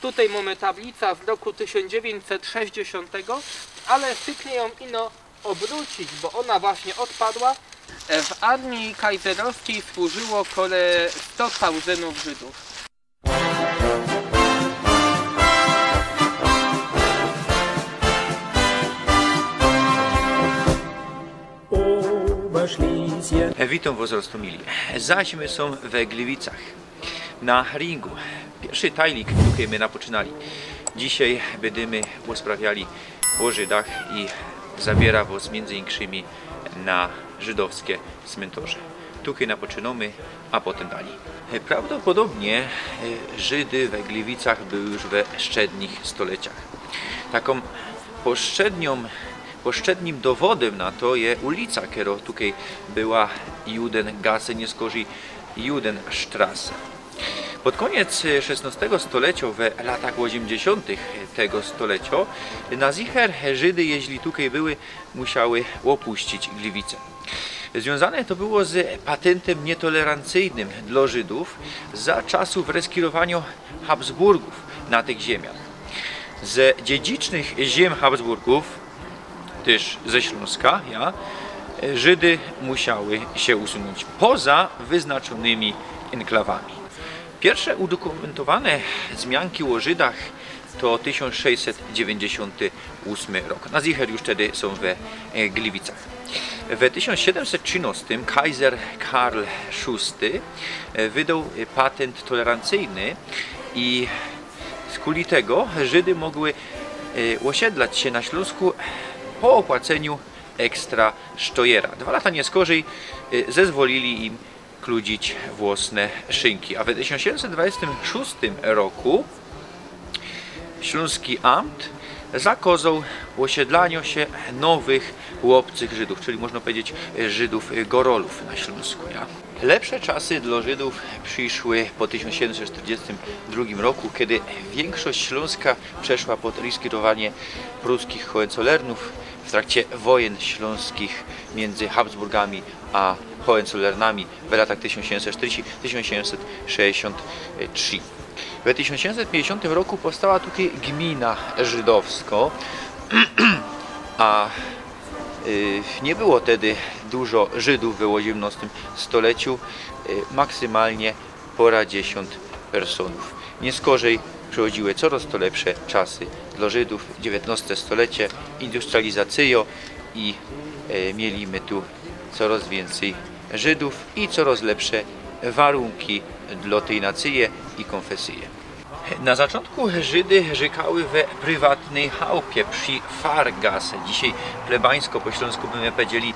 Tutaj mamy tablicę z roku 1960, ale styknie ją ino obrócić, bo ona właśnie odpadła. W armii kajzerowskiej służyło około 100 000 Żydów. Witam was Rostomili. Zaś my są w Gliwicach na ringu. Pierwszy tajlik tutaj my napoczynali. Dzisiaj będziemy rozprawiali o Żydach i zabiera was między innymi na żydowskie cmentarze. Tutaj napoczynamy, a potem dalej. Prawdopodobnie Żydy w Gliwicach były już we szczednich stoleciach. Taką poszczednim dowodem na to jest ulica, która tutaj była Judengasse, nie skorzy Judenstrasse. Pod koniec XVI stulecia, w latach 80. tego stulecia, na zicher Żydy, jeśli tutaj były, musiały opuścić Gliwice. Związane to było z patentem nietolerancyjnym dla Żydów za czasów reskirowania Habsburgów na tych ziemiach. Z dziedzicznych ziem Habsburgów, też ze Śląska, Żydy musiały się usunąć poza wyznaczonymi enklawami. Pierwsze udokumentowane wzmianki o Żydach to 1698 rok. Na zicher już wtedy są we Gliwicach. W 1713 kaiser Karl VI wydał patent tolerancyjny i z kuli tego Żydy mogły osiedlać się na Śląsku po opłaceniu ekstra sztojera. 2 lata nie skorzej zezwolili im kludzić własne szynki. A w 1726 roku Śląski Amt zakazał osiedlaniu się nowych łobcych Żydów, czyli można powiedzieć Żydów Gorolów na Śląsku. Lepsze czasy dla Żydów przyszły po 1742 roku, kiedy większość Śląska przeszła pod riskirowanie pruskich Hohenzollernów w trakcie wojen śląskich między Habsburgami a Hohenzollernami w latach 1730-1763. W 1750 roku powstała tutaj gmina żydowska, a nie było wtedy dużo Żydów w XVIII stuleciu, maksymalnie pora 10 personów. Nie skorzej przychodziły coraz to lepsze czasy dla Żydów, XIX stulecie, industrializacja i mieliśmy tu coraz więcej Żydów i coraz lepsze warunki dla tej nacji i konfesji. Na początku Żydy żykały we prywatnej chałupie przy Fargasse. Dzisiaj plebańsko po śląsku byśmy powiedzieli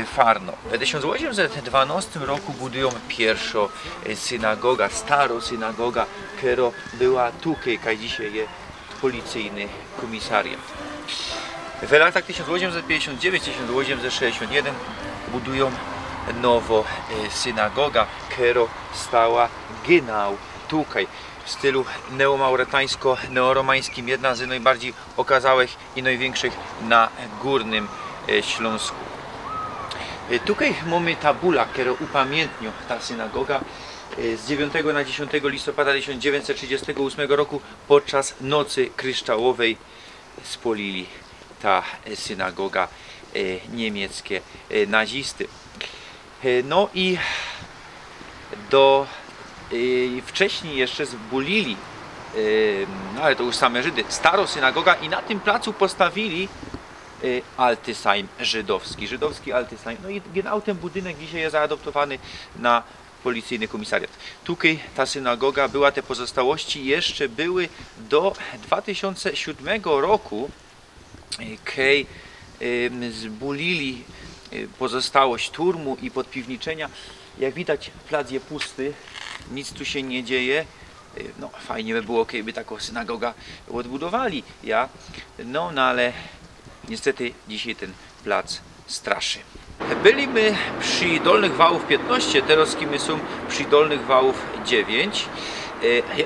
Farno. W 1812 roku budują pierwszą synagogę, starą synagogę, która była tutaj, jak dzisiaj jest policyjny komisariat. W latach 1859-1861 budują nową synagogę, która stała genau tutaj, w stylu neomaurytańsko-neoromańskim, jedna z najbardziej okazałych i największych na Górnym Śląsku. Tutaj mamy tabula, która upamiętnia ta synagoga z 9 na 10 listopada 1938 roku podczas Nocy Kryształowej spolili ta synagoga niemieckie nazisty. No i wcześniej jeszcze zbulili, ale to już same Żydy, starą synagogę i na tym placu postawili Alty Sejm żydowski, Alty Sejm. No i genau ten budynek dzisiaj jest zaadoptowany na policyjny komisariat. Tutaj ta synagoga była, te pozostałości jeszcze były do 2007 roku, kiedy zbulili pozostałość turmu i podpiwniczenia. Jak widać, plac jest pusty, nic tu się nie dzieje. No, fajnie by było, kiedy taką synagogę odbudowali, no ale niestety dzisiaj ten plac straszy. Byliśmy przy Dolnych Wałów 15, teraz my są przy Dolnych Wałów 9.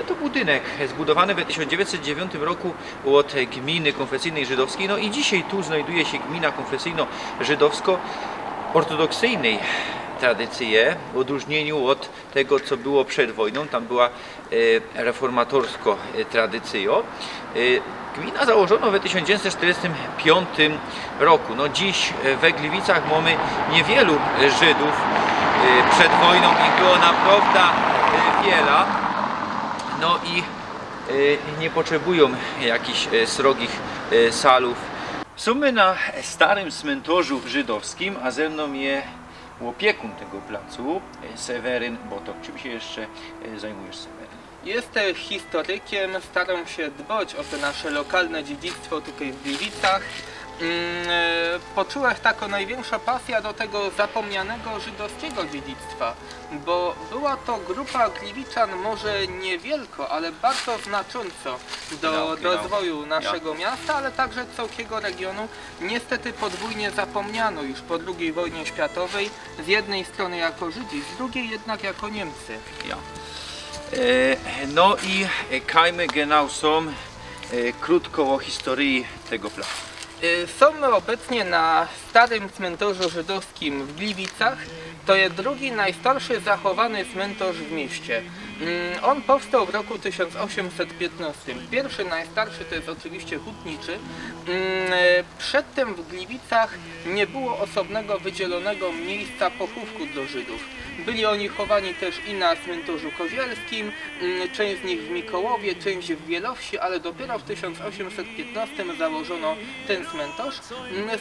To budynek zbudowany w 1909 roku od gminy konfesyjnej żydowskiej. No i dzisiaj tu znajduje się gmina konfesyjno-żydowsko-ortodoksyjnej. tradycje, w odróżnieniu od tego, co było przed wojną. Tam była reformatorsko tradycjo. Gmina założono w 1945 roku. No dziś we Gliwicach mamy niewielu Żydów. Przed wojną ich było naprawdę wiele. No i nie potrzebują jakichś srogich salów. Są my na starym cmentarzu żydowskim, a ze mną jest opiekun tego placu, Seweryn Botok. Czym się jeszcze zajmujesz, Seweryn? Jestem historykiem, staram się dbać o to nasze lokalne dziedzictwo tutaj w Gliwicach. Poczułem taką największą pasję do tego zapomnianego żydowskiego dziedzictwa, bo była to grupa Gliwiczan może niewielko, ale bardzo znacząco do rozwoju naszego miasta, ale także całego regionu. Niestety podwójnie zapomniano już po II wojnie światowej, z jednej strony jako Żydzi, z drugiej jednak jako Niemcy. Ja. No i kajmy genau są krótko o historii tego placu. Są my obecnie na starym cmentarzu żydowskim w Gliwicach. To jest drugi najstarszy zachowany cmentarz w mieście. On powstał w roku 1815. Pierwszy, najstarszy to jest oczywiście hutniczy. Przedtem w Gliwicach nie było osobnego wydzielonego miejsca pochówku dla Żydów. Byli oni chowani też i na cmentarzu kozielskim, część z nich w Mikołowie, część w Wielowsi, ale dopiero w 1815 założono ten cmentarz.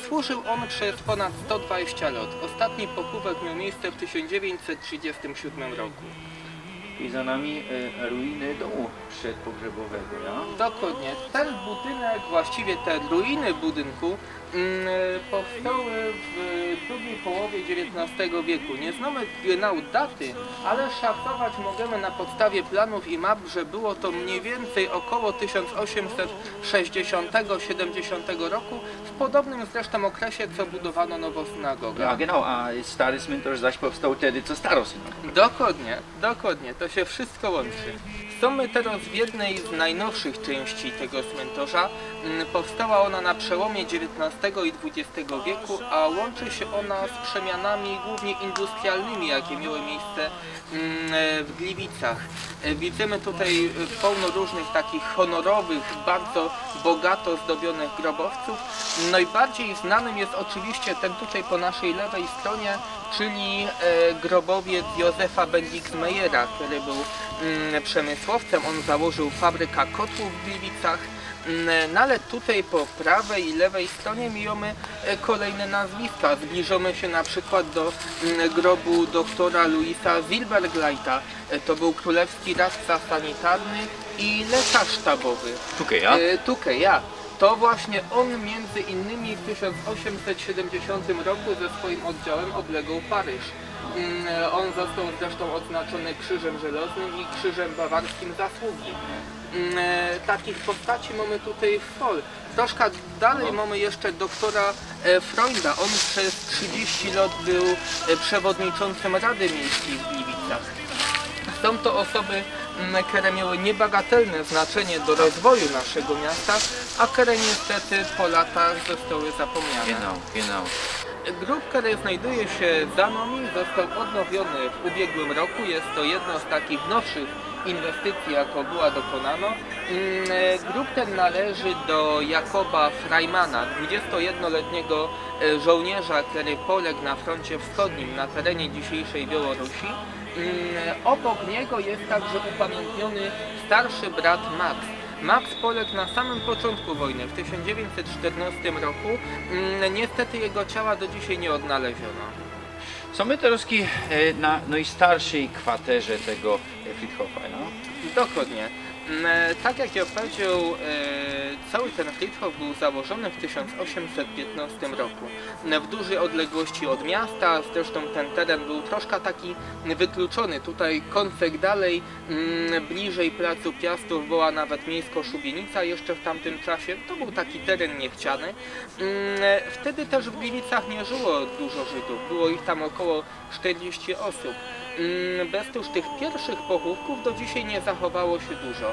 Służył on przez ponad 120 lat. Ostatni pochówek miał miejsce w 1937 roku. I za nami ruiny domu przedpogrzebowego, ja? Dokładnie. Ten budynek, właściwie te ruiny budynku powstały w drugiej połowie XIX wieku. Nie znamy genau daty, ale szacować możemy na podstawie planów i map, że było to mniej więcej około 1860-70 roku, w podobnym zresztą okresie, co budowano nową synagogę. Ja, genau, a stary cmentarz zaś powstał wtedy, co staro synagoga. Dokładnie, to się wszystko łączy. Są my teraz w jednej z najnowszych części tego cmentarza. Powstała ona na przełomie XIX i XX wieku, a łączy się ona z przemianami głównie industrialnymi, jakie miały miejsce w Gliwicach. Widzimy tutaj pełno różnych takich honorowych, bardzo bogato zdobionych grobowców. Najbardziej znanym jest oczywiście ten tutaj po naszej lewej stronie, czyli grobowiec Józefa Bendixmeyera, który był przemysłowcem. On założył fabrykę kotłów w Gliwicach. No ale tutaj po prawej i lewej stronie mijamy kolejne nazwiska. Zbliżamy się na przykład do grobu doktora Louisa Zilbergleita. To był królewski radca sanitarny i lekarz sztabowy. Tukej, ja. To właśnie on między innymi w 1870 roku ze swoim oddziałem oblegał Paryż. On został zresztą odznaczony Krzyżem Żelaznym i Krzyżem Bawarskim Zasługi. Takich postaci mamy tutaj w Fol. Troszkę dalej mamy jeszcze doktora Freunda. On przez 30 lat był przewodniczącym Rady Miejskiej w Gliwicach. Są to osoby, które miały niebagatelne znaczenie do rozwoju naszego miasta, a które niestety po latach zostały zapomniane. Genau. Grób, który znajduje się za nami, został odnowiony w ubiegłym roku. Jest to jedna z takich nowszych inwestycji, jaką była dokonana. Grób ten należy do Jakoba Freimana, 21-letniego żołnierza, który poległ na froncie wschodnim na terenie dzisiejszej Białorusi. Obok niego jest także upamiętniony starszy brat Max. Max poległ na samym początku wojny, w 1914 roku. Niestety jego ciała do dzisiaj nie odnaleziono. Są my teraz na najstarszej kwaterze tego Friedhofa, no? Dokładnie. Tak jak ja powiedział, cały ten Friedhof był założony w 1815 roku. W dużej odległości od miasta, zresztą ten teren był troszkę taki wykluczony. Tutaj kątek dalej, bliżej placu Piastów była nawet miejsko-szubienica jeszcze w tamtym czasie. To był taki teren niechciany. Wtedy też w Gliwicach nie żyło dużo Żydów, było ich tam około 40 osób. Bez już tych pierwszych pochówków do dzisiaj nie zachowało się dużo.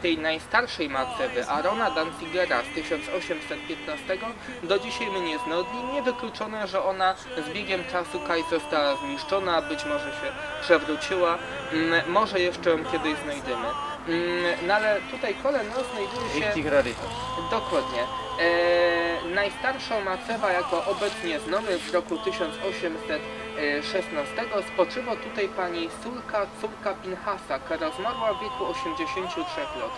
Tej najstarszej Macewy, Arona Danzigera z 1815 do dzisiaj my nie znodli. Niewykluczone, że ona z biegiem czasu została zniszczona, być może się przewróciła, może jeszcze ją kiedyś znajdziemy. No ale tutaj kolejno znajduje się... Dokładnie. Najstarszą Macewę, jako obecnie znamy, z roku 1816 spoczywa tutaj pani Sulka, córka Pinchasa, która zmarła w wieku 83 lat.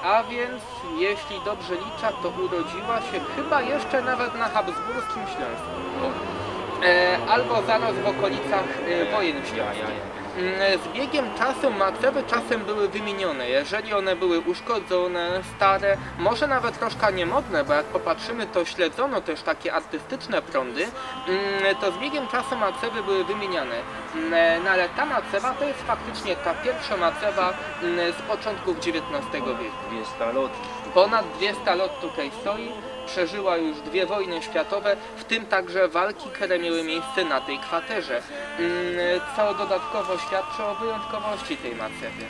A więc, jeśli dobrze liczę, to urodziła się chyba jeszcze nawet na Habsburskim Śląsku. Albo zaraz w okolicach wojen śląskich. Z biegiem czasu Macewy czasem były wymienione. Jeżeli one były uszkodzone, stare, może nawet troszkę niemodne, bo jak popatrzymy, to śledzono też takie artystyczne prądy, to z biegiem czasu Macewy były wymieniane. No ale ta Macewa to jest faktycznie ta pierwsza Macewa z początków XIX wieku. 200 lat. Ponad 200 lat tutaj stoi. Przeżyła już 2 wojny światowe, w tym także walki, które miały miejsce na tej kwaterze, co dodatkowo świadczy o wyjątkowości tej Macewy.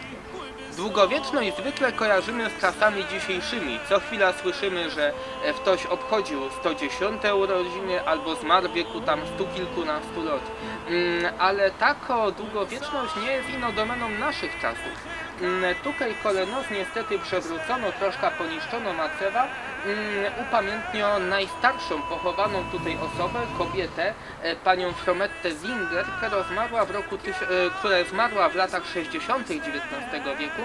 Długowieczność zwykle kojarzymy z czasami dzisiejszymi. Co chwila słyszymy, że ktoś obchodził 110 urodziny albo zmarł w wieku tam 100 kilkunastu lat. Ale taka długowieczność nie jest ino domeną naszych czasów. Tutaj kolejno niestety przewrócono, troszkę poniszczono Macewa, upamiętnio najstarszą pochowaną tutaj osobę, kobietę, panią Fromettę Zinger, która zmarła w latach 60. XIX wieku,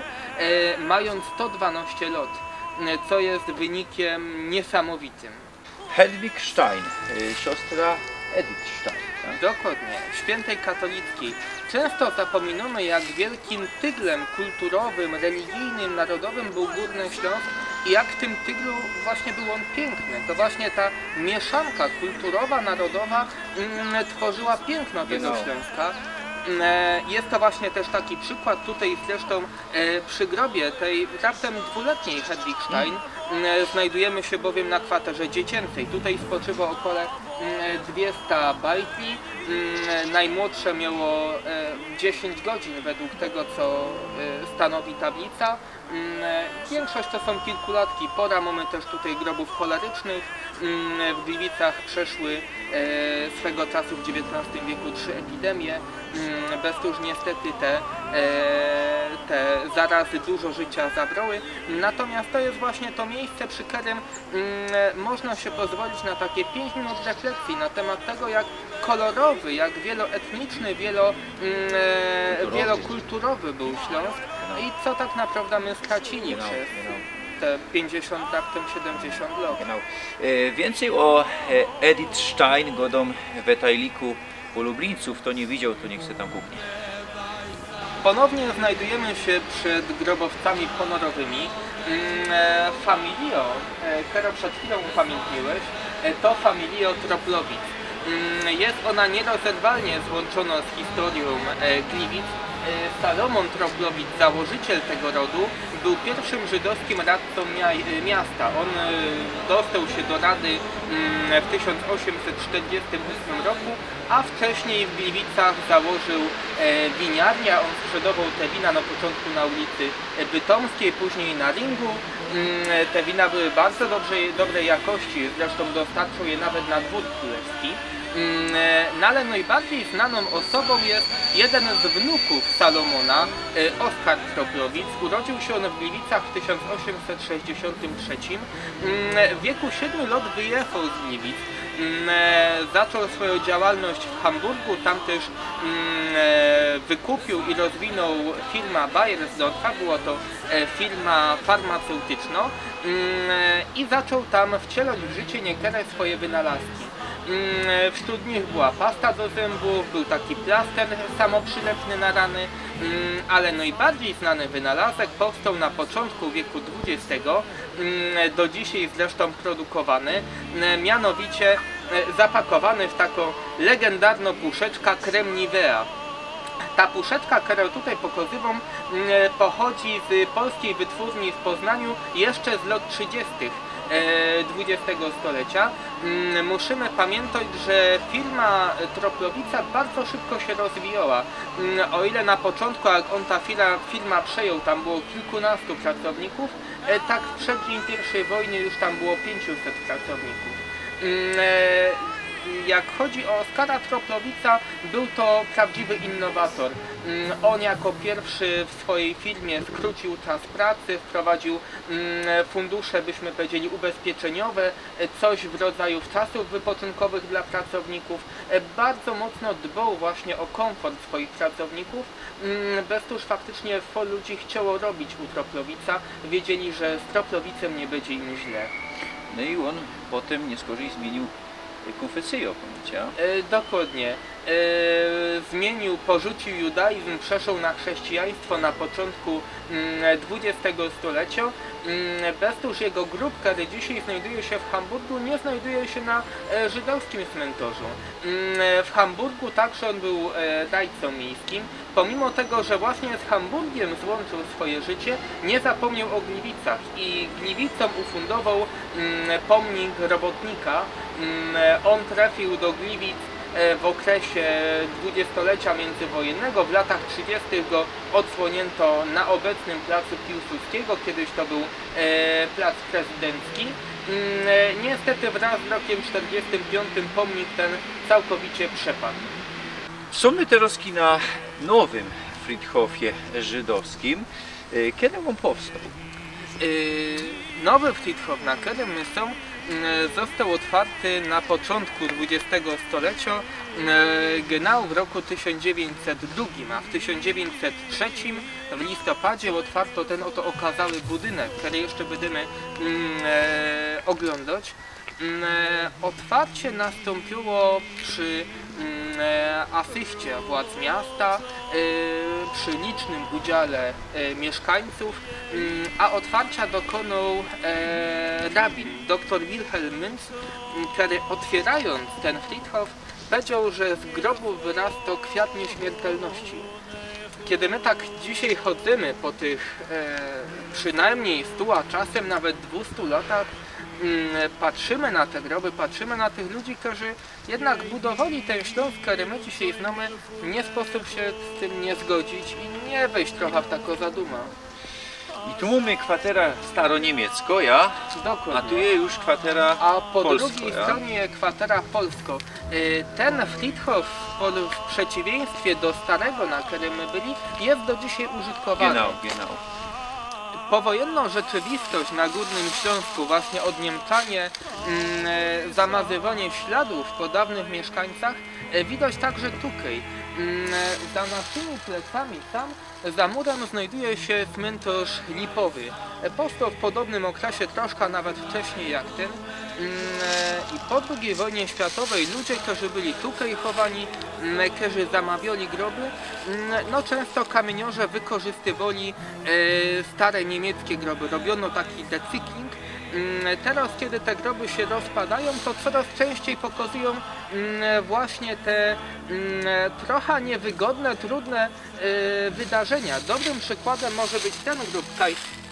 mając 112 lat, co jest wynikiem niesamowitym. Hedwig Stein, siostra Edith Stein. Tak? Dokładnie, świętej katolickiej. Często zapominamy, jak wielkim tyglem kulturowym, religijnym, narodowym był Górny Śląsk i jak w tym tyglu właśnie był on piękny. To właśnie ta mieszanka kulturowa, narodowa tworzyła piękno tego Śląska. Jest to właśnie też taki przykład tutaj zresztą przy grobie tej raptem 2-letniej Hedwig Stein. Znajdujemy się bowiem na kwaterze dziecięcej. Tutaj spoczywa około 200 bajtli. Najmłodsze miało 10 godzin według tego, co stanowi tablica. Większość to są kilkulatki. Pora mamy też tutaj grobów cholerycznych. W Gliwicach przeszły swego czasu w XIX wieku 3 epidemie. Bez już niestety te zarazy dużo życia zabrały. Natomiast to jest właśnie to miejsce, przy którym można się pozwolić na takie 5 minut refleksji na temat tego, jak kolorowy, jak wieloetniczny, wielokulturowy był Śląsk i co tak naprawdę my stracili przez te 50, raptem 70 lat. Genau. Więcej o Edith Stein godom wetajliku po Lublińców, kto nie widział, to niech się tam kuknie. Ponownie znajdujemy się przed grobowcami honorowymi. Familio, które przed chwilą upamiętniłeś, to familio Troplowic. Jest ona nierozerwalnie złączona z historią Gliwic. Salomon Troplowic, założyciel tego rodu, był pierwszym żydowskim radcą miasta. On dostał się do rady w 1848 roku, a wcześniej w Gliwicach założył winiarnię. On sprzedawał te wina na początku na ulicy Bytomskiej, później na ringu. Te wina były bardzo dobrej jakości, zresztą dostarczył je nawet na dwór królewski. No ale najbardziej znaną osobą jest jeden z wnuków Salomona, Oskar Troplowic. Urodził się on w Gliwicach w 1863. W wieku 7 lat wyjechał z Gliwic. Zaczął swoją działalność w Hamburgu, tam też wykupił i rozwinął firmę Bayersdorfa, była to firma farmaceutyczna i zaczął tam wcielać w życie niektóre swoje wynalazki. Wśród nich była pasta do zębów, był taki plaster samoprzylepny na rany, ale najbardziej znany wynalazek powstał na początku wieku XX, do dzisiaj zresztą produkowany, mianowicie zapakowany w taką legendarną puszeczkę creme Nivea. Ta puszeczka, którą tutaj pokazywam, pochodzi z polskiej wytwórni w Poznaniu jeszcze z lat 30. XX stulecia. Musimy pamiętać, że firma Troplowica bardzo szybko się rozwijała. O ile na początku, jak on ta firma przejął, tam było kilkunastu pracowników, tak w przeddzień I wojny już tam było 500 pracowników. Jak chodzi o Oskara Troplowica, był to prawdziwy innowator. On jako pierwszy w swojej firmie skrócił czas pracy, wprowadził fundusze, byśmy powiedzieli, ubezpieczeniowe, coś w rodzaju czasów wypoczynkowych dla pracowników. Bardzo mocno dbał właśnie o komfort swoich pracowników. Bestuż faktycznie ludzi chciało robić u Troplowica, wiedzieli, że z Troplowicem nie będzie im źle. No i on potem nieskorej zmienił konfesję, pamięcia? Dokładnie. Porzucił judaizm, przeszedł na chrześcijaństwo na początku XX stulecia. Bestuż, jego grób, który dzisiaj znajduje się w Hamburgu, nie znajduje się na żydowskim cmentarzu. W Hamburgu także on był dajcą miejskim. Pomimo tego, że właśnie z Hamburgiem złączył swoje życie, nie zapomniał o Gliwicach i Gliwicom ufundował pomnik robotnika. On trafił do Gliwic w okresie dwudziestolecia międzywojennego. W latach 30. go odsłonięto na obecnym placu Piłsudskiego, kiedyś to był plac prezydencki. Niestety wraz z rokiem 1945 pomnik ten całkowicie przepadł. Są my teraz na nowym Friedhofie żydowskim. Kiedy on powstał? Nowy Friedhof, na którym my są, został otwarty na początku XX stulecia, genau w roku 1902, a w 1903 w listopadzie otwarto ten oto okazały budynek, który jeszcze będziemy oglądać. Otwarcie nastąpiło przy asyście władz miasta, przy licznym udziale mieszkańców, a otwarcia dokonał rabin dr Wilhelm Münz, który otwierając ten Friedhof powiedział, że z grobu wyrasta kwiat nieśmiertelności. Kiedy my tak dzisiaj chodzimy po tych przynajmniej 100, a czasem nawet 200 latach, patrzymy na te groby, patrzymy na tych ludzi, którzy jednak budowali ten Śląsk, który my dzisiaj znamy, nie sposób się z tym nie zgodzić i nie wejść trochę w taką zadumę. I tu mamy kwatera staroniemiecko, ja? Dokładnie. A tu jest już kwatera A po polsko, drugiej ja? stronie kwatera polsko. Ten Friedhof w przeciwieństwie do starego, na którym my byli, jest do dzisiaj użytkowany. Genau. Powojenną rzeczywistość na Górnym Śląsku, właśnie odniemczanie, zamazywanie śladów po dawnych mieszkańcach widać także tutaj. Za naszymi plecami tam, za murem znajduje się cmentarz lipowy. Powstał w podobnym okresie, troszkę nawet wcześniej jak ten. I po II wojnie światowej ludzie, którzy byli tutaj chowani, którzy zamawiali groby, no często kamieniarze wykorzystywali stare niemieckie groby. Robiono taki recykling. Teraz, kiedy te groby się rozpadają, to coraz częściej pokazują właśnie te trochę niewygodne, trudne wydarzenia. Dobrym przykładem może być ten grób.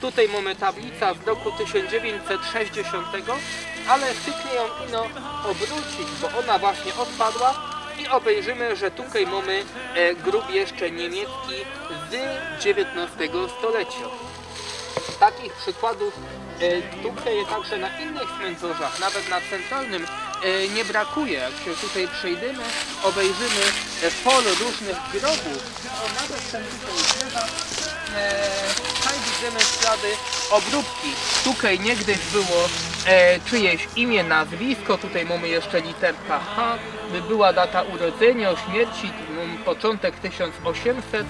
Tutaj mamy tablica z roku 1960, ale styknie ją ino obrócić, bo ona właśnie odpadła i obejrzymy, że tutaj mamy grób jeszcze niemiecki z XIX stulecia. Takich przykładów tutaj także na innych cmentarzach, nawet na centralnym, nie brakuje. Jak się tutaj przejdziemy, obejrzymy pol różnych grobów, nawet ten tutaj drzewa, tutaj widzimy ślady obróbki. Tutaj niegdyś było czyjeś imię, nazwisko, tutaj mamy jeszcze literka H, by była data urodzenia, śmierci, początek 1800.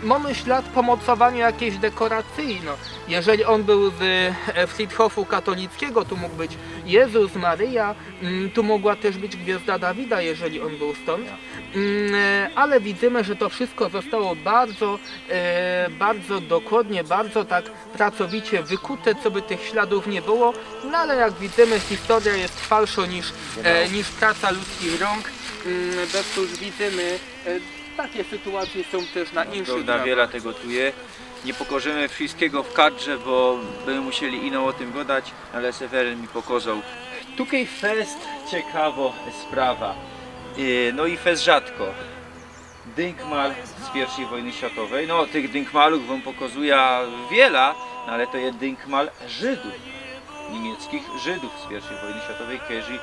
Mamy ślad pomocowania jakiejś dekoracji. No, jeżeli on był z Friedhofu katolickiego, tu mógł być Jezus, Maryja, tu mogła też być gwiazda Dawida, jeżeli on był stąd. Ale widzimy, że to wszystko zostało bardzo dokładnie, bardzo tak pracowicie wykute, co by tych śladów nie było. No ale jak widzimy, historia jest falsza niż praca ludzkich rąk. Bestuż widzimy. Takie sytuacje są też na innych Prawda, wiele tego tu jest. nie pokażemy wszystkiego w kadrze, bo będziemy musieli ino o tym gadać, ale Seweryn mi pokazał. Tutaj fest ciekawa sprawa. No i fest rzadko. Dynkmal z I wojny światowej. No tych dynkmalów wam pokazuje wiele, no, ale to jest dynkmal Żydów. Niemieckich Żydów z I wojny światowej, którzy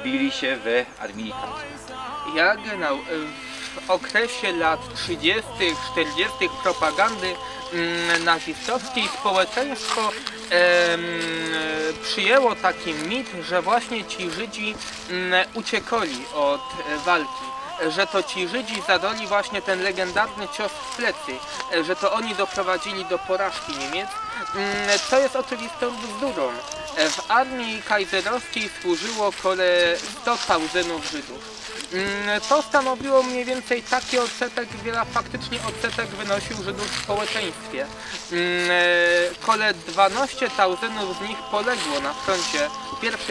bili się w armii niemieckiej. Ja genau w okresie lat 30., 40. propagandy nazistowskiej społeczeństwo przyjęło taki mit, że właśnie ci Żydzi uciekali od walki, że to ci Żydzi zadali właśnie ten legendarny cios w plecy, że to oni doprowadzili do porażki Niemiec, co jest oczywistą bzdurą. W armii kajzerowskiej służyło około 100 000 Żydów. To stanowiło mniej więcej taki odsetek, wiele faktycznie odsetek wynosił Żydów w społeczeństwie. Około 12 000 z nich poległo na froncie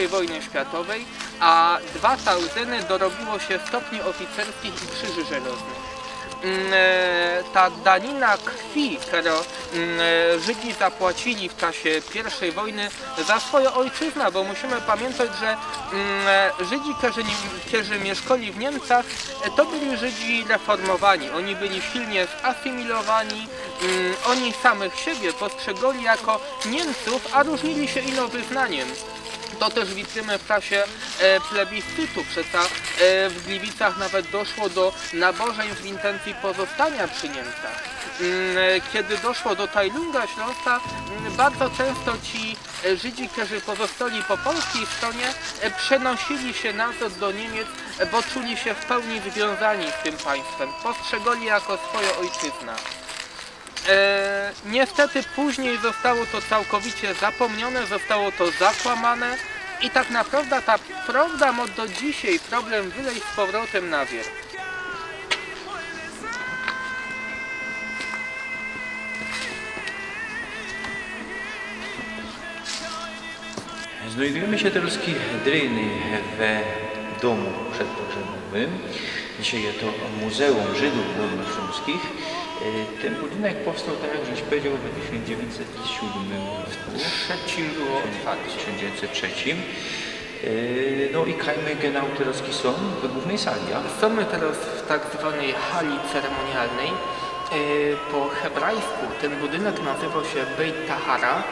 I wojny światowej, a 2 000 dorobiło się stopni oficerskich i krzyży żelaznych. Ta danina krwi, którą Żydzi zapłacili w czasie I wojny za swoją ojczyznę, bo musimy pamiętać, że Żydzi, którzy mieszkali w Niemcach, to byli Żydzi reformowani. Oni byli silnie zasymilowani, oni samych siebie postrzegali jako Niemców, a różnili się ino wyznaniem. To też widzimy w czasie plebiscytu, w Gliwicach nawet doszło do nabożeństw w intencji pozostania przy Niemcach. Kiedy doszło do Tajlunga Śląska, bardzo często ci Żydzi, którzy pozostali po polskiej stronie, przenosili się nazad do Niemiec, bo czuli się w pełni związani z tym państwem, postrzegali jako swoją ojczyznę. Niestety później zostało to całkowicie zapomniane, zostało to zakłamane i tak naprawdę ta prawda ma do dzisiaj problem wylej z powrotem na wierzch. Znajdujemy się teraz dryny w domu przedpogrzebowym. Dzisiaj jest to Muzeum Żydów Dolnośląskich. Ten budynek powstał, tak jak żeś powiedział, w 1907 roku. Trzecim było otwarcie. 1903. No i kajmy genau teraz są w głównej sali, ja? Są teraz w tak zwanej hali ceremonialnej. Po hebrajsku ten budynek nazywał się Beit Tahara,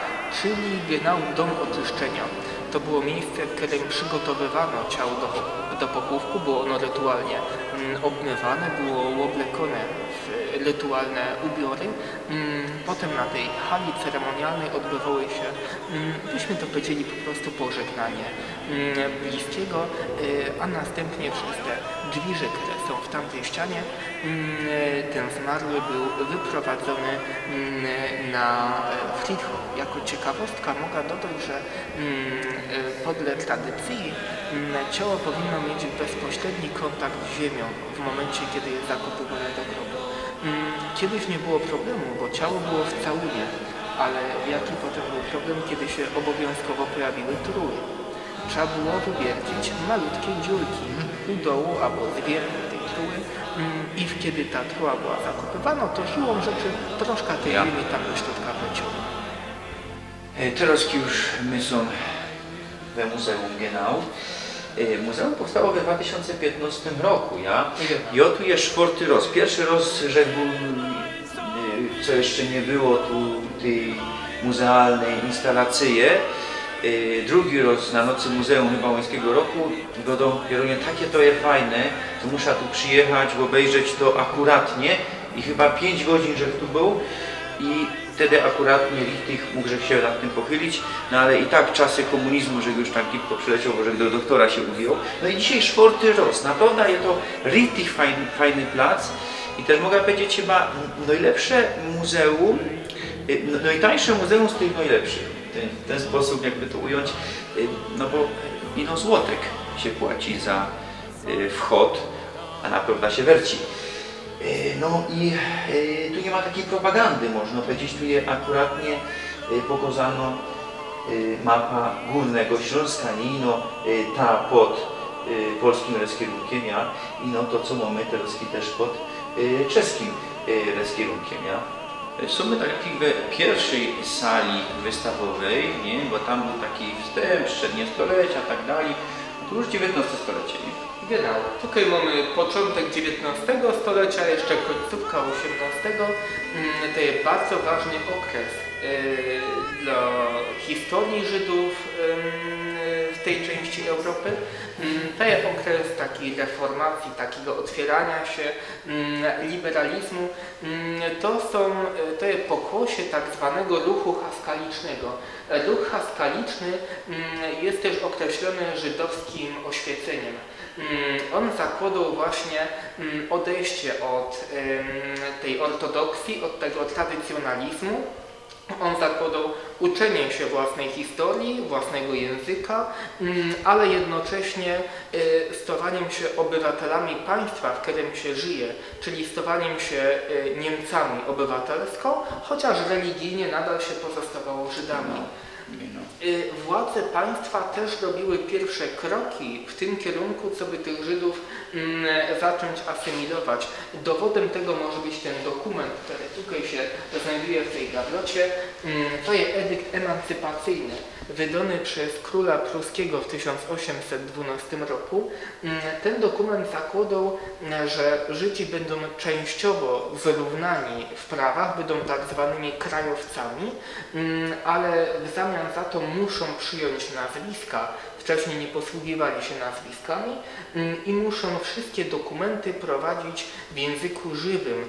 czyli genau dom oczyszczenia. To było miejsce, w którym przygotowywano ciało do pochówku, było ono rytualnie obmywane, było uoblekone w rytualne ubiory. Potem na tej hali ceremonialnej odbywały się, byśmy to powiedzieli, po prostu pożegnanie bliskiego, a następnie przez te drzwiże, które są w tamtej ścianie, ten zmarły był wyprowadzony na Friedhof. Jako ciekawostka mogę dodać, że podle tradycji ciało powinno mieć bezpośredni kontakt z ziemią w momencie, kiedy jest zakopywane do grobu. Kiedyś nie było problemu, bo ciało było w całunie, ale jaki potem był problem, kiedy się obowiązkowo pojawiły truły. Trzeba było wywiercić malutkie dziurki u dołu albo z wierzchu tej truły i kiedy ta truła była zakopywana, to siłą rzeczy troszkę tej ziemi tam do środka wleciało. Teraz już my są we Muzeum Genau. Muzeum powstało w 2015 roku, ja? I tu jest 4. roz. Pierwszy roz, że był, co jeszcze nie było tu tej muzealnej instalacji. Drugi roz na nocy Muzeum chyba Łańskiego roku. Godą kierują, takie to jest fajne, to muszę tu przyjechać, obejrzeć to akuratnie i chyba 5 godzin, że tu był. I wtedy akuratnie Richtich mógł się nad tym pochylić, no ale i tak czasy komunizmu, że już tam kilku przyleciał, bo że do doktora się ujął. No i dzisiaj 4. roz. Naprawdę jest to Richtich fajny plac i też mogę powiedzieć chyba najlepsze muzeum, najtańsze muzeum z tych najlepszych. W ten sposób jakby to ująć, no bo ino złotek się płaci za wchod, a naprawdę się werci. No i tu nie ma takiej propagandy, można powiedzieć, tu jest akuratnie pokazano mapa Górnego Śląska, nie ino ta pod polskim rozkierunkiem, ja, i no to co mamy teraz też pod czeskim rozkierunkiem, ja. Są my tak jakby pierwszej sali wystawowej, nie? Bo tam był taki wstęp, średnie stolecia i tak dalej. To już XIX stolecie, nie? Genau. Tutaj mamy początek XIX stulecia, jeszcze końcówka XVIII. To jest bardzo ważny okres dla historii Żydów w tej części Europy. To jest okres takiej reformacji, takiego otwierania się, liberalizmu. To jest pokłosie tak zwanego ruchu haskalicznego. Ruch haskaliczny jest też określony żydowskim oświeceniem. On zakładał właśnie odejście od tej ortodoksji, od tego tradycjonalizmu. On zakładał uczenie się własnej historii, własnego języka, ale jednocześnie stawaniem się obywatelami państwa, w którym się żyje, czyli stawaniem się Niemcami obywatelsko, chociaż religijnie nadal się pozostawało Żydami. Władze państwa też robiły pierwsze kroki w tym kierunku, co by tych Żydów zacząć asymilować. Dowodem tego może być ten dokument, który tutaj się znajduje w tej gablocie. To jest edykt emancypacyjny, wydany przez króla pruskiego w 1812 roku. Ten dokument zakładał, że Żydzi będą częściowo wyrównani w prawach, będą tak zwanymi krajowcami, ale w zamian za to muszą przyjąć nazwiska. Wcześniej nie posługiwali się nazwiskami i muszą wszystkie dokumenty prowadzić w języku żywym,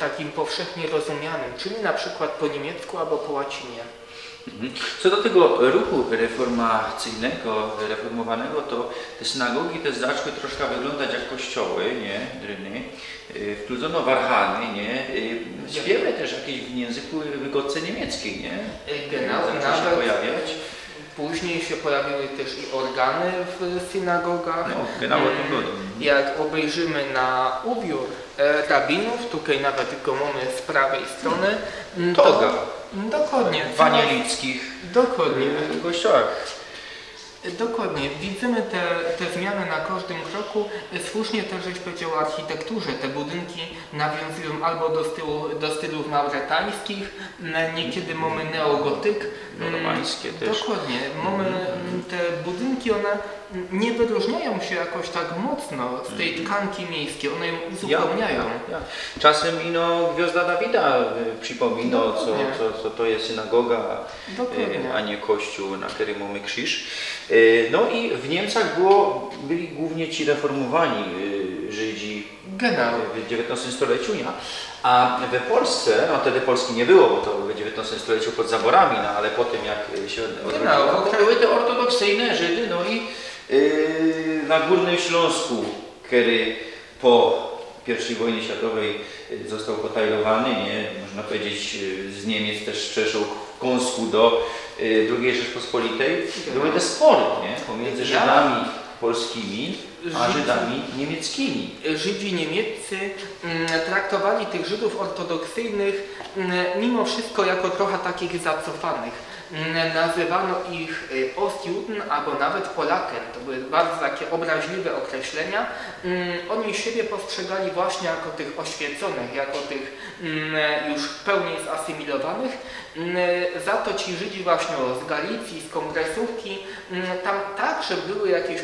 takim powszechnie rozumianym, czyli na przykład po niemiecku albo po łacinie. Co do tego ruchu reformacyjnego, reformowanego, to te synagogi też zaczęły troszkę wyglądać jak kościoły, nie? Dryny. Wpludzono warhany, nie? Śpiewy też jakieś w języku wygodce niemieckiej, nie? Genau, zaczęły się pojawiać. Później się pojawiły też i organy w synagogach. No, genau, to było. Jak obejrzymy na ubiór rabinów, tutaj nawet tylko mamy z prawej strony. Toga. Dokładnie. W anielickich Dokładnie. kościołach. Dokładnie. Widzimy te zmiany na każdym kroku. Słusznie też żeś powiedział o architekturze. Te budynki nawiązują albo do stylów mauretańskich, niekiedy mamy neogotyk. Romańskie też. Dokładnie. Mamy te budynki, one nie wyróżniają się jakoś tak mocno z tej tkanki miejskiej, one ją uzupełniają. Ja. Czasem ino Gwiazda Dawida przypomina, co to jest synagoga, a nie kościół, na którym mamy krzyż. No i w Niemczech byli głównie ci reformowani Żydzi w XIX stuleciu, nie? A w Polsce, no wtedy Polski nie było, bo to w XIX stuleciu pod zaborami, no ale potem jak się odrodziło, to były te ortodoksyjne Żydy, no i na Górnym Śląsku, który po I wojnie światowej został potajlowany, nie? Można powiedzieć z Niemiec też przeszł w kąsku do II Rzeczpospolitej. Były te spory, nie? Pomiędzy Żydami polskimi a Żydami niemieckimi. Żydzi niemieccy traktowali tych Żydów ortodoksyjnych mimo wszystko jako trochę takich zacofanych. Nazywano ich Ostjuden albo nawet Polaken. To były bardzo takie obraźliwe określenia. Oni siebie postrzegali właśnie jako tych oświeconych, jako tych już w pełni zasymilowanych. Za to ci Żydzi właśnie z Galicji, z Kongresówki, tam także były jakieś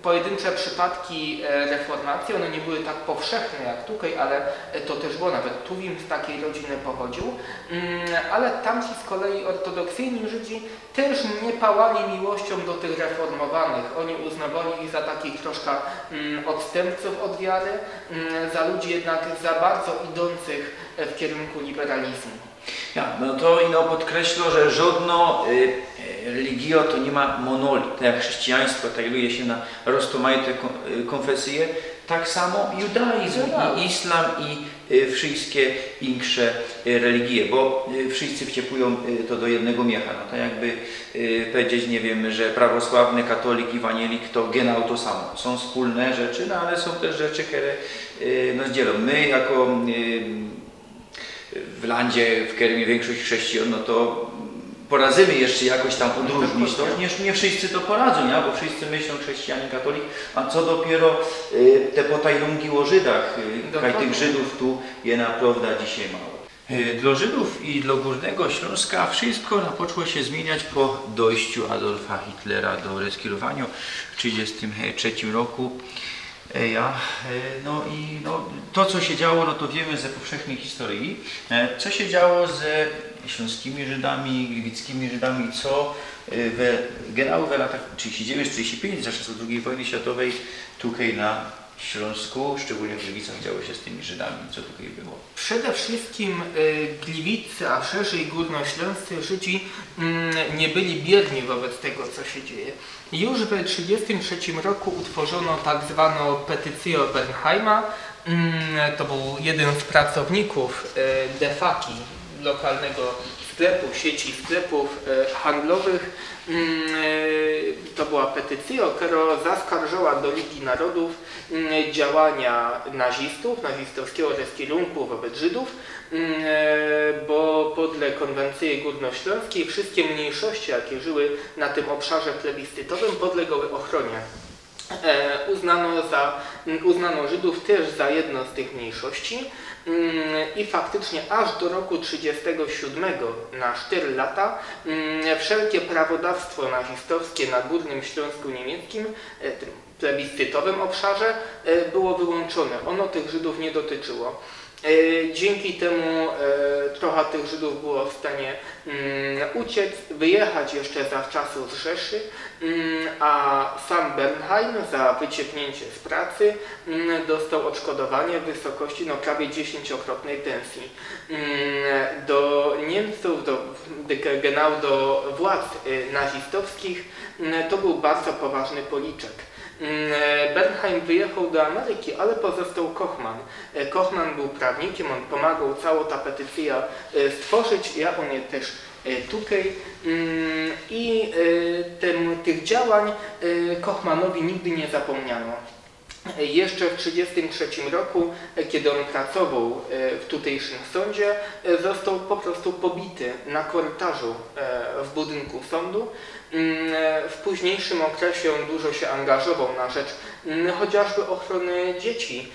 pojedyncze przypadki reformacji. One nie były tak powszechne jak tutaj, ale to też było, nawet Tuwim z takiej rodziny pochodził. Ale tamci z kolei ortodoksyjni Żydzi też nie pałali miłością do tych reformowanych. Oni uznawali ich za takich troszkę odstępców od wiary, za ludzi jednak za bardzo idących w kierunku liberalizmu. Ja, no to ino podkreślo, że żadno religio to nie ma monolit. Tak jak chrześcijaństwo tajluje się na rozmaite konfesje, tak samo judaizm i islam i wszystkie insze religie, bo wszyscy wciepują to do jednego miecha. No to jakby powiedzieć, nie wiem, że prawosławny, katolik i wanielik to genau to samo. Są wspólne rzeczy, no ale są też rzeczy, które no, dzielą. My jako w landzie, w którym większość chrześcijan, no to poradzimy jeszcze jakoś tam odróżnić, to nie wszyscy to poradzą, nie? Bo wszyscy myślą chrześcijanin, katolik, a co dopiero te potajlungi o Żydach, tych Żydów tu je naprawdę dzisiaj mało. Dla Żydów i dla Górnego Śląska wszystko zaczęło się zmieniać po dojściu Adolfa Hitlera do rozkierowania w 1933 roku. To co się działo, no to wiemy ze powszechnej historii. Co się działo ze śląskimi Żydami, gliwickimi Żydami, co generał w latach 39-45, za czasów II wojny światowej, tutaj na Śląsku, szczególnie w Gliwicach, działo się z tymi Żydami, co tutaj było? Przede wszystkim Gliwicy, a szerzej górnośląscy Żydzi nie byli bierni wobec tego, co się dzieje. Już w 1933 roku utworzono tak zwaną petycję Bernheima. To był jeden z pracowników Defaki, lokalnego sklepu, sieci sklepów handlowych. To była petycja, która zaskarżała do Ligi Narodów działania nazistowskiego rozkierunku wobec Żydów, bo podle konwencji górnośląskiej wszystkie mniejszości, jakie żyły na tym obszarze plebiscytowym, podlegały ochronie. Uznano Żydów też za jedną z tych mniejszości i faktycznie aż do roku 1937, na 4 lata, wszelkie prawodawstwo nazistowskie na Górnym Śląsku Niemieckim, tym plebiscytowym obszarze, było wyłączone. Ono tych Żydów nie dotyczyło. Dzięki temu trochę tych Żydów było w stanie uciec, wyjechać jeszcze zawczasu z Rzeszy, a sam Bernheim za wycieknięcie z pracy dostał odszkodowanie w wysokości prawie 10-krotnej pensji. Do Niemców, do władz nazistowskich to był bardzo poważny policzek. Bernheim wyjechał do Ameryki, ale pozostał Kochman. Kochman był prawnikiem, on pomagał całą tę petycję stworzyć, ja on je też tutaj i tych działań Kochmanowi nigdy nie zapomniano. Jeszcze w 1933 roku, kiedy on pracował w tutejszym sądzie, został po prostu pobity na korytarzu w budynku sądu. W późniejszym okresie on dużo się angażował na rzecz chociażby ochrony dzieci.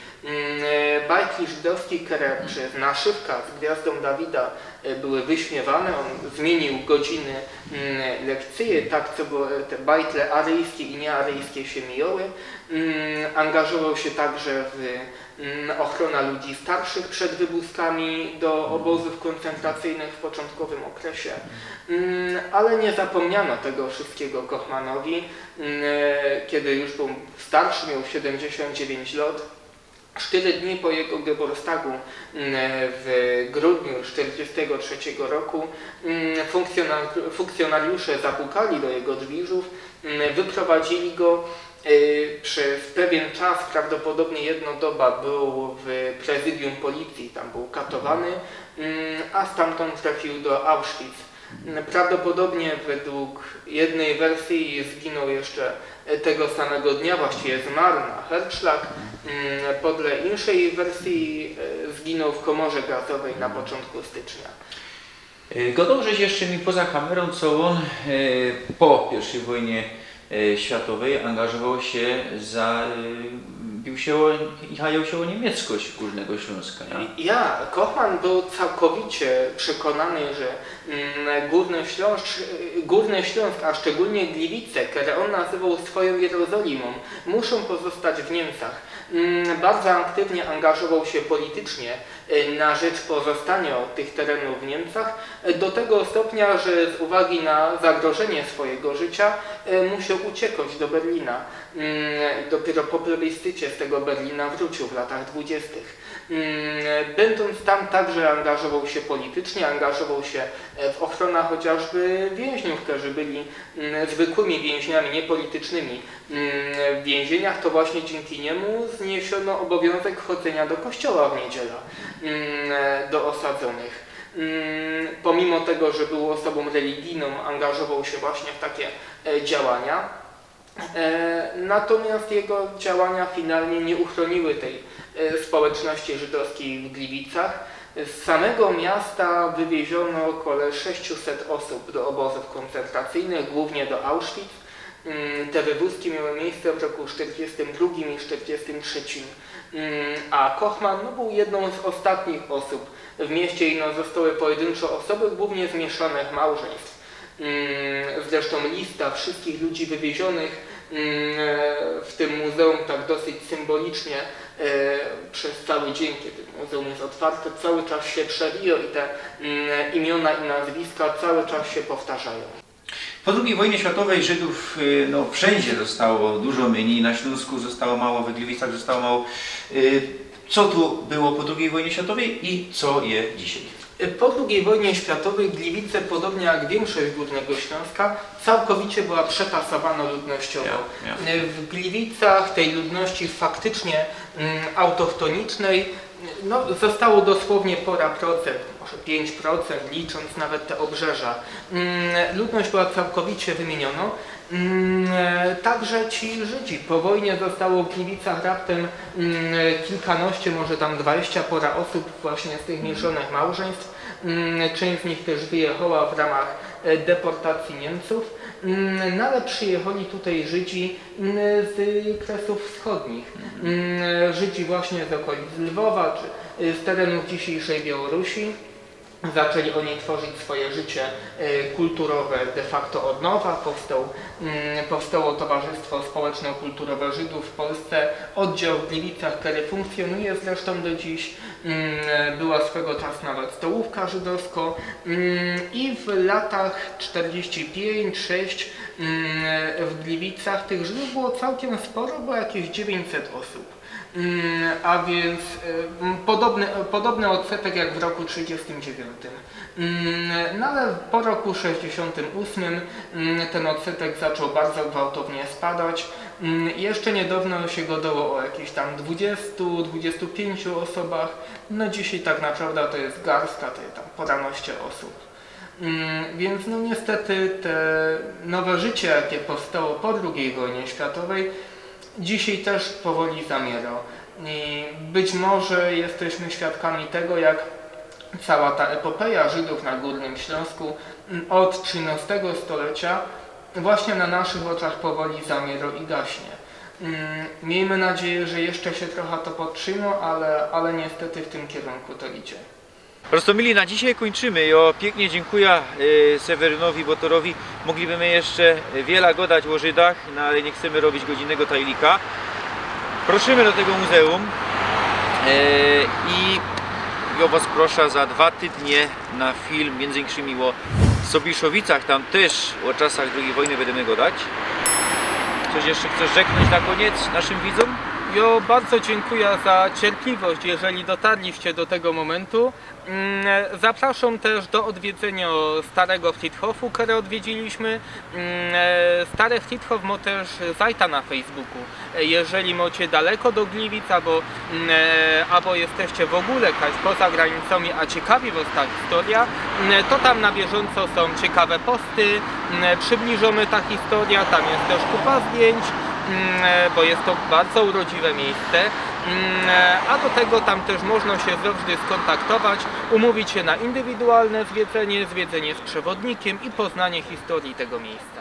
Bajki żydowskie, które przez naszywka z Gwiazdą Dawida były wyśmiewane, on zmienił godziny lekcyjne, tak co te bajtle aryjskie i niearyjskie się mijały. Angażował się także w ochronę ludzi starszych przed wywózkami do obozów koncentracyjnych w początkowym okresie. Ale nie zapomniano tego wszystkiego Kochmanowi, kiedy już był starszy, miał 79 lat. 4 dni po jego Geburtstagu w grudniu 1943 roku funkcjonariusze zapukali do jego drzwiżów, wyprowadzili go. Przez pewien czas, prawdopodobnie jedna doba, był w prezydium policji, tam był katowany, a stamtąd trafił do Auschwitz. Prawdopodobnie według jednej wersji zginął jeszcze tego samego dnia, właściwie zmarł na Herzschlag. Podle innej wersji zginął w komorze gazowej na początku stycznia. Gadał żeś jeszcze mi poza kamerą, co on po I wojnie światowej angażował się jechał się o niemieckość Górnego Śląska. Nie? Kochman był całkowicie przekonany, że Górny Śląsk, a szczególnie Gliwice, które on nazywał swoją Jerozolimą, muszą pozostać w Niemcach. Bardzo aktywnie angażował się politycznie na rzecz pozostania tych terenów w Niemcach, do tego stopnia, że z uwagi na zagrożenie swojego życia musiał uciekać do Berlina. Dopiero po plebiscycie z tego Berlina wrócił w latach 20. Będąc tam także angażował się politycznie, angażował się w ochronę chociażby więźniów, którzy byli zwykłymi więźniami, niepolitycznymi. W więzieniach to właśnie dzięki niemu zniesiono obowiązek chodzenia do kościoła w niedzielę do osadzonych. Pomimo tego, że był osobą religijną, angażował się właśnie w takie działania. Natomiast jego działania finalnie nie uchroniły tej społeczności żydowskiej w Gliwicach. Z samego miasta wywieziono około 600 osób do obozów koncentracyjnych, głównie do Auschwitz. Te wywózki miały miejsce w roku 1942 i 1943, a Kochman był jedną z ostatnich osób w mieście i zostały pojedyncze osoby, głównie z mieszanych małżeństw. Zresztą lista wszystkich ludzi wywiezionych w tym muzeum tak dosyć symbolicznie przez cały dzień, kiedy muzeum jest otwarte, cały czas się przewija i te imiona i nazwiska cały czas się powtarzają. Po II wojnie światowej Żydów wszędzie zostało dużo mniej, na Śląsku zostało mało, w Gliwicach zostało mało. Co tu było po II wojnie światowej i co je dzisiaj? Po II wojnie światowej Gliwice, podobnie jak większość Górnego Śląska, całkowicie była przetasowana ludnościowo. W Gliwicach tej ludności faktycznie autochtonicznej zostało dosłownie pora procent, może 5%, licząc nawet te obrzeża. Ludność była całkowicie wymieniona. Także ci Żydzi. Po wojnie zostało w Gliwicach raptem kilkanaście, może tam 20 pora osób właśnie z tych mieszanych małżeństw. Część z nich też wyjechała w ramach deportacji Niemców, ale przyjechali tutaj Żydzi z Kresów Wschodnich. Żydzi właśnie z okolic Lwowa, czy z terenów dzisiejszej Białorusi. Zaczęli oni tworzyć swoje życie kulturowe de facto od nowa. Powstało Towarzystwo Społeczno-Kulturowe Żydów w Polsce, oddział w Gliwicach, który funkcjonuje zresztą do dziś. Była swego czasu nawet stołówka żydowska i w latach 45-6 w Gliwicach tych Żydów było całkiem sporo, było jakieś 900 osób. A więc podobny odsetek jak w roku 1939. No ale po roku 1968 ten odsetek zaczął bardzo gwałtownie spadać. Jeszcze niedawno się gadało o jakichś tam 20-25 osobach. No dzisiaj tak naprawdę to jest garstka, to jest tam paranaście osób. Więc niestety te nowe życie, jakie powstało po II wojnie światowej, dzisiaj też powoli zamiera. I być może jesteśmy świadkami tego, jak cała ta epopeja Żydów na Górnym Śląsku od XIII stulecia właśnie na naszych oczach powoli zamiera i gaśnie. Miejmy nadzieję, że jeszcze się trochę to podtrzyma, ale niestety w tym kierunku to idzie. Roztomili, na dzisiaj kończymy. Ja pięknie dziękuję Sewerynowi Botorowi. Moglibyśmy jeszcze wiele gadać o Żydach, ale nie chcemy robić godzinnego tajlika. Prosimy do tego muzeum i ja Was proszę za 2 tygodnie na film, między innymi o Sobiszowicach, tam też o czasach II wojny będziemy gadać. Coś jeszcze chcesz rzeknąć na koniec naszym widzom? Ja bardzo dziękuję za cierpliwość, jeżeli dotarliście do tego momentu. Zapraszam też do odwiedzenia Starego Friedhofu, które odwiedziliśmy. Stary Friedhof ma też zajta na Facebooku. Jeżeli macie daleko do Gliwic, albo jesteście w ogóle poza granicami, a ciekawi Was ta historia, to tam na bieżąco są ciekawe posty, przybliżamy ta historia, tam jest też kupa zdjęć, bo jest to bardzo urodziwe miejsce, a do tego tam też można się zawsze skontaktować, umówić się na indywidualne zwiedzenie z przewodnikiem i poznanie historii tego miejsca.